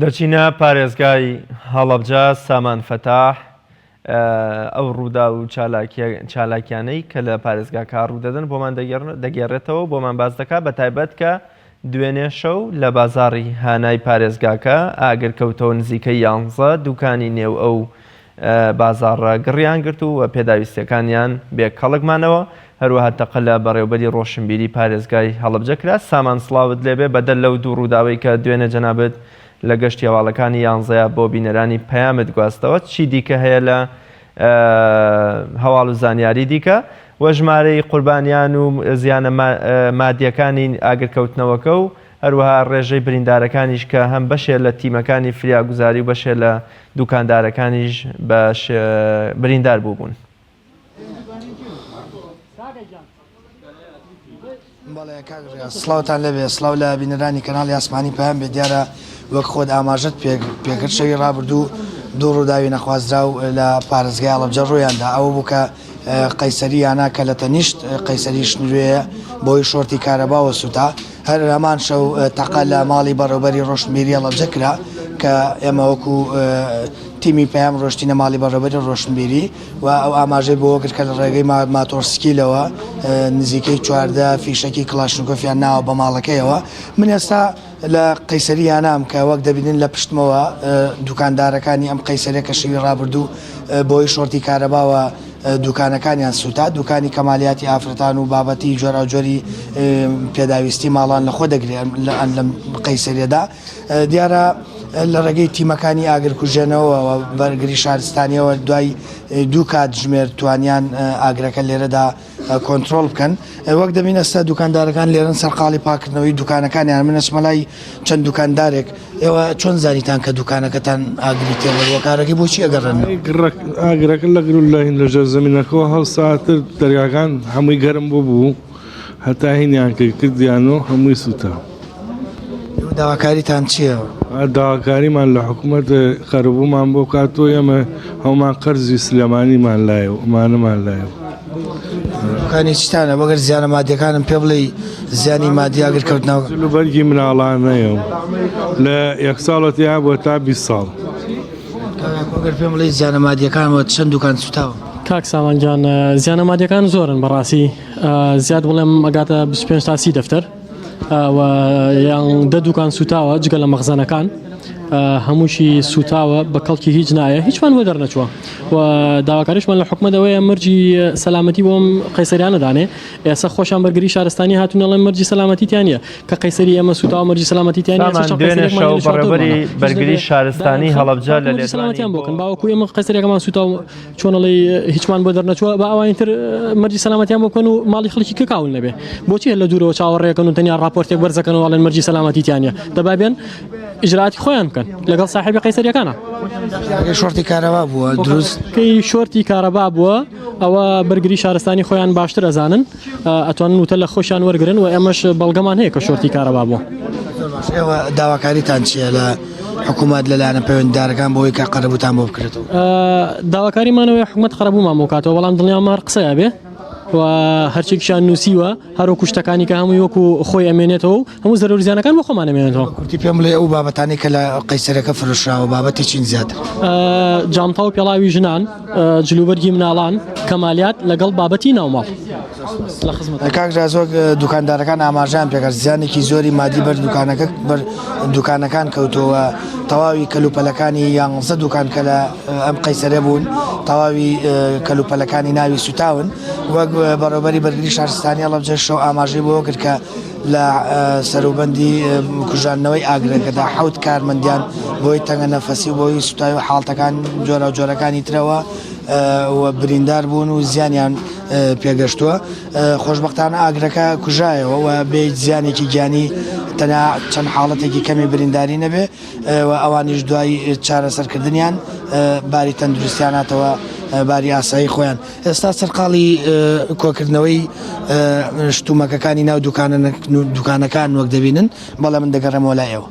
دەچینە پارێزگای هەڵەبجە سامان فەتاح ئەو ڕوودا و چالاکیانەی کە لە پارێزگاکە ڕوودەدەن بۆمان دەگێڕێتەوە بۆمان باز دەکات بە تایبەت کە دوێنێ شەو لە بازاڕی هانای پارێزگاکە ئاگرکەوتەوە نزیکەی 11 دوکانی نێو ئەو بازاڕە گڕیان گرت و پێداویستەکانیان بێ کەڵکمانەوە هەروەها تەقە لە بەڕێوەبەری ڕۆشنبیری پارێزگای هەڵەبجە کرا. سامان سڵاوت لێبێ بەدەل لەو دوو ڕووداوەی کە دوێنێ جەنابەت لە گەشتی هەواڵەکانی 11 بۆ بینەرانی پەیامت گواستەوە چی دیکە هەیە لە هەواڵ و زانیاری دیکە وە ژمارەی قوربانیان و زیانە مادیەکانی ئاگرکەوتنەوەکە و هەروەها ڕێژەی بریندارەکانیش کە هەم بەشێ لە تیمەکانی فریاگوزاری و بەشێ لە دوکاندارەکانیش بریندار بووبوون. سڵاوتان لەبێ سڵاو لە بینەرانی کەناڵی ئاسمانی پەیام بێ دیارە وەک خۆت ئاماژەت پێکرد شەوی ڕابردوو دوو ڕووداوی نەخوازرا و لە پارێزگای هەڵەبجە ڕوویاندا ئەوە بوو کە قەیسەری یانە کە لە تەنیشت قەیسەریش نوێیە بۆی شۆرتی کارەباوە سوتا هەر هەمان شەو تەقە لە ماڵی بەڕێوەبەری ڕۆشنبیری هەڵەبجە کرا کە ئێمە وەکو تیمی پەیام ڕۆشتینە ماڵی بەڕێوەبەری ڕۆشنبیری و ئەو ئاماژەی بۆ کرد کە لە ڕێگەی ماتۆرسکیلەوە نزیکەی 14 فیشەکی کلاشنکۆفیان ناوە بە ماڵەکەیەوە. من ئێستا لە قەیسەری یانام کە وەک دەبینن لە پشتمەوە دوکاندارەکانی ئەم قەیسەریە کە شەوی ڕابردوو بۆی شۆرتی کارەباوە دوکانەکانیان سوتا دوکانی کەمالیاتی ئافرەتان و بابەتی جۆراوجۆری پێداویستی ماڵان لەخۆ دەگرێن لەم قەیسەریەدا دیارە لە ڕێگەی تیمەکانی ئاگرکوژێنەوە بەرگری شارستانیەوە دوای دوو کات ژمێر توانیان ئاگرەکە لێرەدا کۆنتترۆل بکەن وەک دەبین ئێستا دوکاندارەکان لێرن سەرقاڵی پاکردنەوەی دوکانەکانیان منەچ مەلای چەند دوکاندارێک ئێوە چۆن زانیتان کە دوکانەکەتان ئاگری تێوە کارەکەی بۆچی ئەگەڕن ئاگرەکە لە گرول لەژێر زەمینەکەەوە هەڵ ساعتر دەریاکان هەمووی گەرم بوو هەتا هینیان کردیان و هەمووی سوتا. داواکاریتان چییە؟ داواکاریمان لە حکوومەت قەربوومان بۆ کاتۆ ئێمە هەومان قەرزی سلێمانیمان لایە ئەمانەمان لایە. دوکانی چتانە بەگەر زیانە مادیەکانم پێ بڵێ زیانی مادی ئاگرکەوتنەوە بەرگی مناڵانەیە لە یەک ساڵەت یا بۆ تا 20 ساڵ. وەگەر پێم بڵێ زیانە مادیەکانەوە چەند دوکان سوتاوە؟ کاک سامانجان زیانە مادیەکان زۆرن بەڕاستی زیاد بڵێم ئەگاتە 25 تا 30 دەفتەر یان 10 دوکان سوتاوە جگە لە مەخزەنەکان هەمووشی سوتاوە بە کەڵکی هیچ نایە هیچمان بۆ دەرنەچووە و داواکاریشمان لە حکومەتەوەیە مەرجی سەلامەتی بۆم قەیسەریانە دانێ ئێستا خۆشان بەرگری شارستانی هاتوونەڵێ مەرجی سەلامەتیتیانە کە قەیسەری ئێمە سوتاوە مەرجی سەلامەتیتیانە بەرگری شارستانی هەڵەبجە لە سەلامەتیان بۆکەن باوەکو ئێمە قەیسەریەکەمان سوتاوە چۆنەڵێ هیچمان بۆ دەرنەچووە بە ئەوانتر مەرجی سەلامەتیان بۆکەن و ماڵی خەڵکی کاون نەبێ بۆچی لە دوورەوە چاوەڕێەکەن و تەنیا راپۆرتێک بەرزەکەنەوە لەن مەرجی سەلامەتیتیانە دەبابێن ئیجراعاتی خۆیان بکەن لەگەڵ صاحبی قەیسەریەکانە. شۆرتی کارەبا بووە دروستکەی شۆرتی کارەبا بووە ئەوە بەرگری شارستانی خۆیان باشتر ئەزانن ئەتوانن وتە لە خۆشیان وەرگن و ئێمەش بەڵگەمان هەیە کە شۆرتی کارەبا بووە. ئێوە داواکاریتان چییە لە حکوومەت لەلایەنە پەیوەنددارەکان بۆی کە قەرەبووتان بۆ بکرێتەوە؟ داواکاریمانەوەی حکوومەت قەرەبوومان بۆکاتەوە بەڵام دڵنیامار قسەیە بێ و هەرچێکیشان نووسیوە هەروەکو شتەکانی کە هەمووی وەکو خۆی ئەمێنێتەوە و هەموو زەرورزیانەکان بۆ خۆمان ئەمێنێتەوە. کورتی پێم بڵێ ئەو بابەتانی کە لە قەیسەرەکە فرۆشراوە بابەتی چین زیاتر؟ جامتا و پێڵاوی ژنان جلوبەرگی مناڵان کەمالیات لەگەڵ بابەتی ناوماڵ لە خزمەت. کاکرا زۆر دوکاندارەکان ئاماژیان پێکرد زیانێکی زۆری مادی بەر دوکانەکان کەوتەوە تەواوی کەلوپەلەکانی 11 دوکان کە لە ئەم قەیسەرە بوون تەواوی کەلوپەلەکانی ناوی سوتاون وەک بەڕێوەبەری بەرگری شارستانی هەڵەبجە شەو ئاماژەی بۆ کرد کە لە سەروبەندی کوژانەوەی ئاگرەکەدا 7 کارمەندیان بۆی تەنگە نەفەسی و بۆی سوتای و حاڵتەکان جۆرەکانی ترەوە و بریندار بوون و زیانیان پێگەشتووە. خۆشبەختانە ئاگرەکە کوژایەوە و بێ زیانێکی گیانی تەنها چەند حاڵەتێکی کەمی برینداری نەبێ و ئەوانیش دوای چارەسەرکردنیان باری تەندروستیاناتەوە باری ئاسایی خۆیان. ئێستا سەرقاڵی کۆکردنەوەی شتومەکەکانی ناو دوکانەکان وەک دەبینن بەڵام من دەگەڕێمەوە لای ئێوە.